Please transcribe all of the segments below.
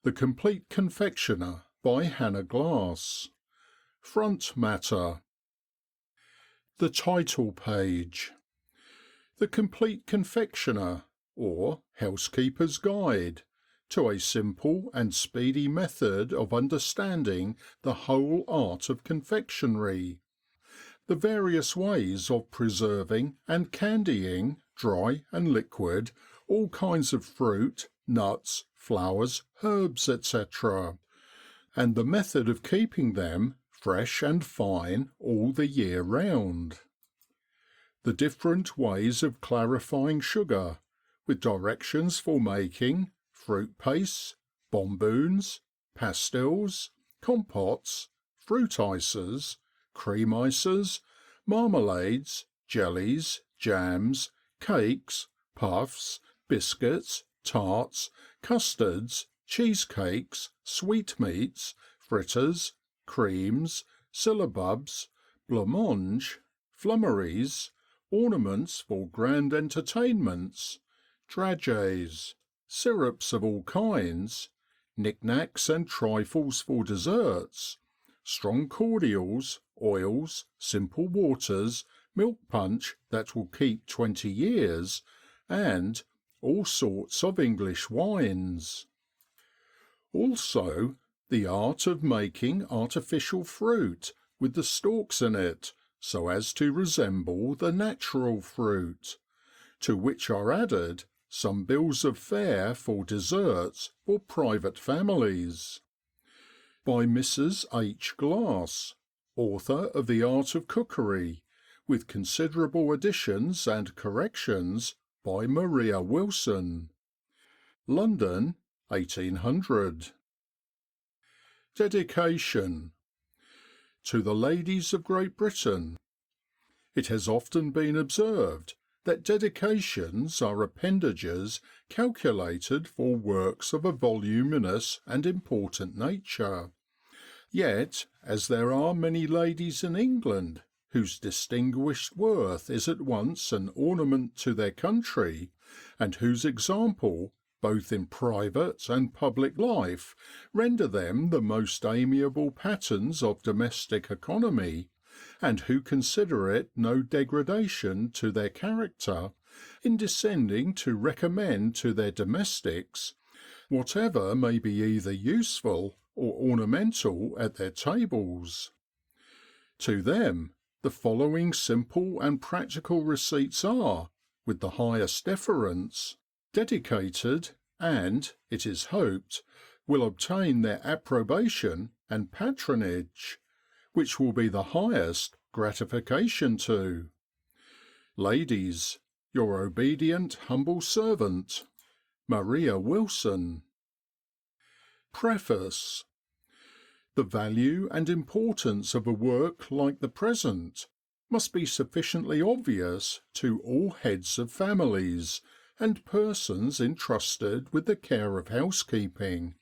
The Complete Confectioner by Hannah Glasse. Front matter. The title page. The Complete Confectioner, or Housekeeper's Guide, to a simple and speedy method of understanding the whole art of confectionery. The various ways of preserving and candying, dry and liquid, all kinds of fruit, nuts, flowers, herbs, etc., and the method of keeping them fresh and fine all the year round. The different ways of clarifying sugar, with directions for making fruit pastes, bonbons, pastils, compotes, fruit ices, cream ices, marmalades, jellies, jams, cakes, puffs, biscuits, tarts, custards, cheesecakes, sweetmeats, fritters, creams, syllabubs, blancmange, flummeries, ornaments for grand entertainments, dragées, syrups of all kinds, knick-knacks and trifles for desserts, strong cordials, oils, simple waters, milk punch that will keep 20 years, and all sorts of English wines. Also, the art of making artificial fruit with the stalks in it, so as to resemble the natural fruit, to which are added some bills of fare for desserts for private families. By Mrs H Glasse, author of The Art of Cookery, with considerable additions and corrections by Maria Wilson. London, 1800. Dedication. To the Ladies of Great Britain. It has often been observed that dedications are appendages calculated for works of a voluminous and important nature. Yet, as there are many ladies in England whose distinguished worth is at once an ornament to their country, and whose example, both in private and public life, render them the most amiable patterns of domestic economy, and who consider it no degradation to their character, in descending to recommend to their domestics whatever may be either useful or ornamental at their tables. To them the following simple and practical receipts are, with the highest deference, dedicated, and, it is hoped, will obtain their approbation and patronage, which will be the highest gratification to. Ladies, your obedient humble servant, Maria Wilson. Preface. The value and importance of a work like the present must be sufficiently obvious to all heads of families and persons entrusted with the care of housekeeping,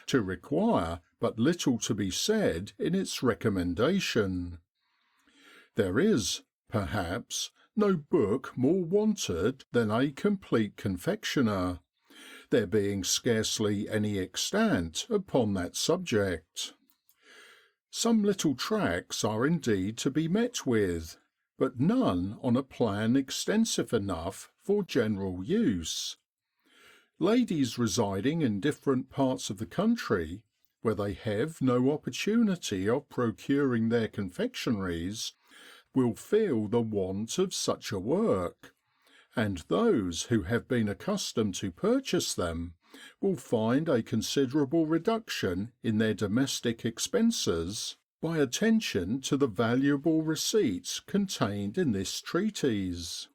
to require but little to be said in its recommendation. There is, perhaps, no book more wanted than A Complete Confectioner, there being scarcely any extant upon that subject. Some little tracts are indeed to be met with, but none on a plan extensive enough for general use. Ladies residing in different parts of the country, where they have no opportunity of procuring their confectionaries, will feel the want of such a work, and those who have been accustomed to purchase them will find a considerable reduction in their domestic expenses by attention to the valuable receipts contained in this treatise.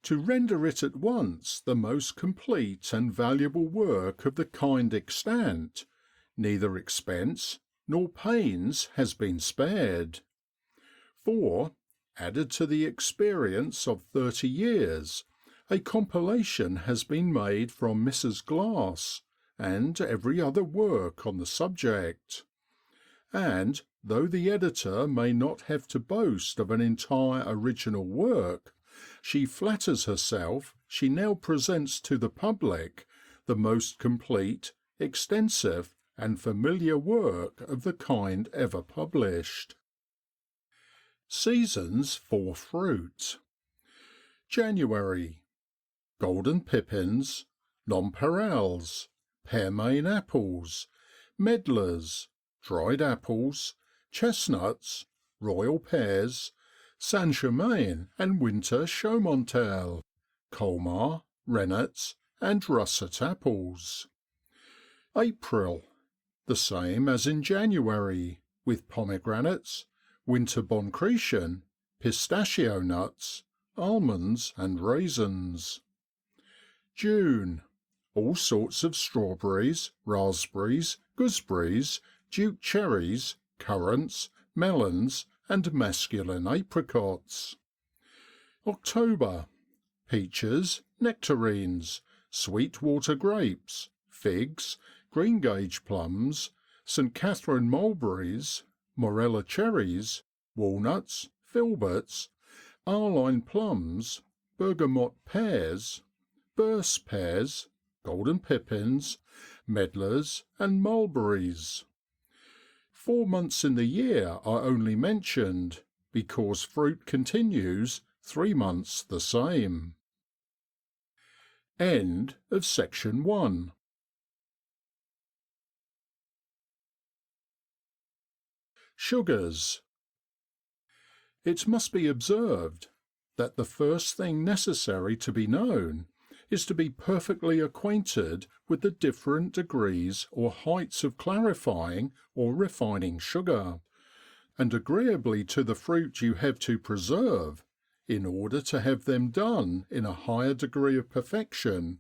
To render it at once the most complete and valuable work of the kind extant, neither expense nor pains has been spared. For, added to the experience of 30 years, a compilation has been made from Mrs Glasse, and every other work on the subject. And, though the editor may not have to boast of an entire original work, she flatters herself she now presents to the public the most complete, extensive and familiar work of the kind ever published. Seasons for fruit. January. Golden pippins, nonpareils, pearmain apples, medlars, dried apples, chestnuts, royal pears, Saint-Germain and winter Chaumontel, Colmar, rennets and russet apples. April. The same as in January, with pomegranates, winter Bonchrétien, pistachio nuts, almonds and raisins. June. All sorts of strawberries, raspberries, gooseberries, duke cherries, currants, melons and masculine apricots. October. Peaches, nectarines, sweet water grapes, figs, greengage plums, St Catherine mulberries, morella cherries, walnuts, filberts, Arline plums, bergamot pears, burse pears, golden pippins, medlars and mulberries. 4 months in the year are only mentioned, because fruit continues 3 months the same. End of section 1. Sugars. It must be observed that the first thing necessary to be known is to be perfectly acquainted with the different degrees or heights of clarifying or refining sugar, and agreeably to the fruit you have to preserve, in order to have them done in a higher degree of perfection,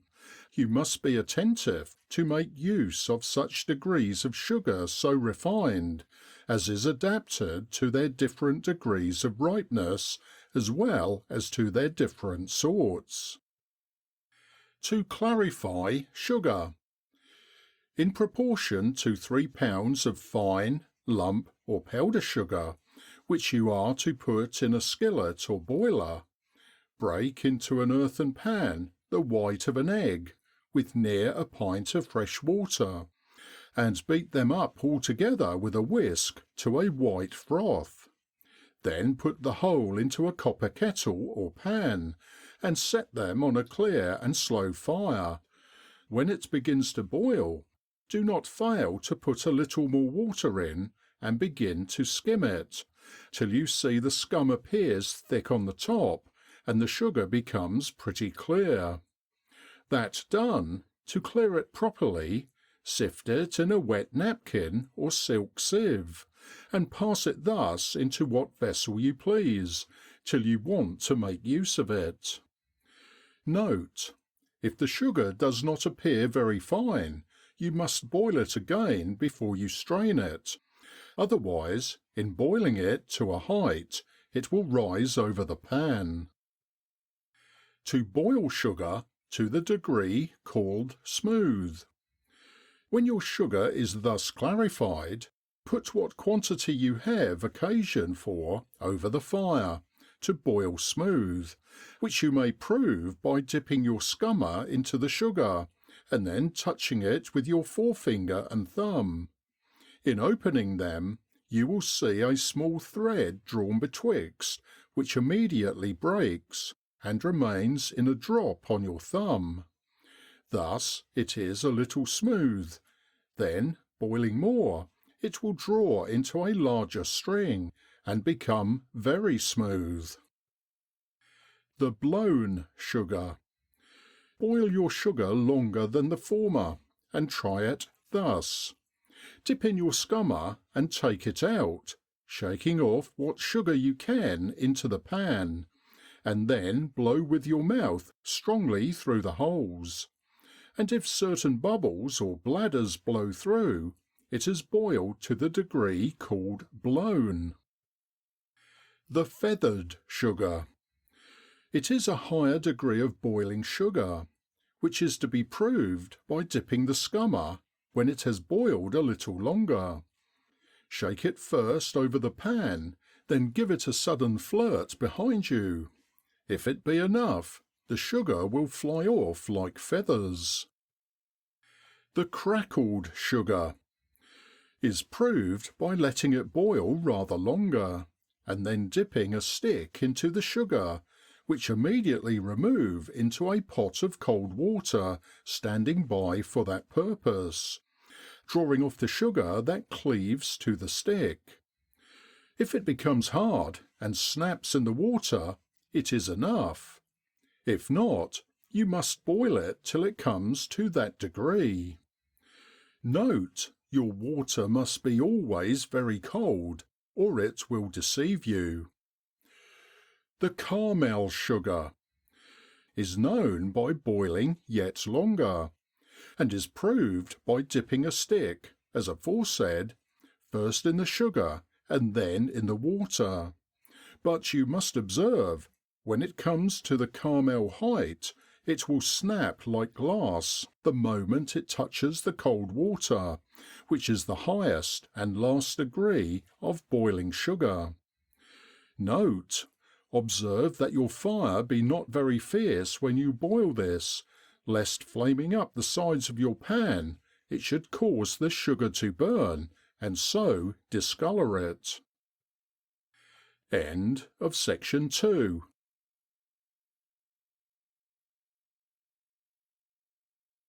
you must be attentive to make use of such degrees of sugar so refined as is adapted to their different degrees of ripeness as well as to their different sorts. To clarify sugar. In proportion to 3 pounds of fine, lump or powder sugar, which you are to put in a skillet or boiler, break into an earthen pan the white of an egg, with near a pint of fresh water, and beat them up all together with a whisk to a white froth. Then put the whole into a copper kettle or pan, and set them on a clear and slow fire. When it begins to boil, do not fail to put a little more water in, and begin to skim it, till you see the scum appears thick on the top, and the sugar becomes pretty clear. That done, to clear it properly, sift it in a wet napkin or silk sieve, and pass it thus into what vessel you please, till you want to make use of it. Note: if the sugar does not appear very fine, you must boil it again before you strain it, otherwise, in boiling it to a height, it will rise over the pan. To boil sugar to the degree called smooth. When your sugar is thus clarified, put what quantity you have occasion for over the fire, to boil smooth, which you may prove by dipping your scummer into the sugar, and then touching it with your forefinger and thumb. In opening them, you will see a small thread drawn betwixt, which immediately breaks, and remains in a drop on your thumb. Thus it is a little smooth. Then, boiling more, it will draw into a larger string, and become very smooth. The blown sugar. Boil your sugar longer than the former, and try it thus. Dip in your scummer and take it out, shaking off what sugar you can into the pan, and then blow with your mouth strongly through the holes. And if certain bubbles or bladders blow through, it is boiled to the degree called blown. The feathered sugar. It is a higher degree of boiling sugar, which is to be proved by dipping the scummer when it has boiled a little longer. Shake it first over the pan, then give it a sudden flirt behind you. If it be enough, the sugar will fly off like feathers. The crackled sugar is proved by letting it boil rather longer, and then dipping a stick into the sugar, which immediately remove into a pot of cold water standing by for that purpose, drawing off the sugar that cleaves to the stick. If it becomes hard and snaps in the water, it is enough. If not, you must boil it till it comes to that degree. Note, your water must be always very cold, or it will deceive you. The caramel sugar is known by boiling yet longer, and is proved by dipping a stick, as aforesaid, first in the sugar and then in the water. But you must observe, when it comes to the caramel height, it will snap like glass the moment it touches the cold water, which is the highest and last degree of boiling sugar. Note, observe that your fire be not very fierce when you boil this, lest flaming up the sides of your pan it should cause the sugar to burn and so discolour it. End of section 2.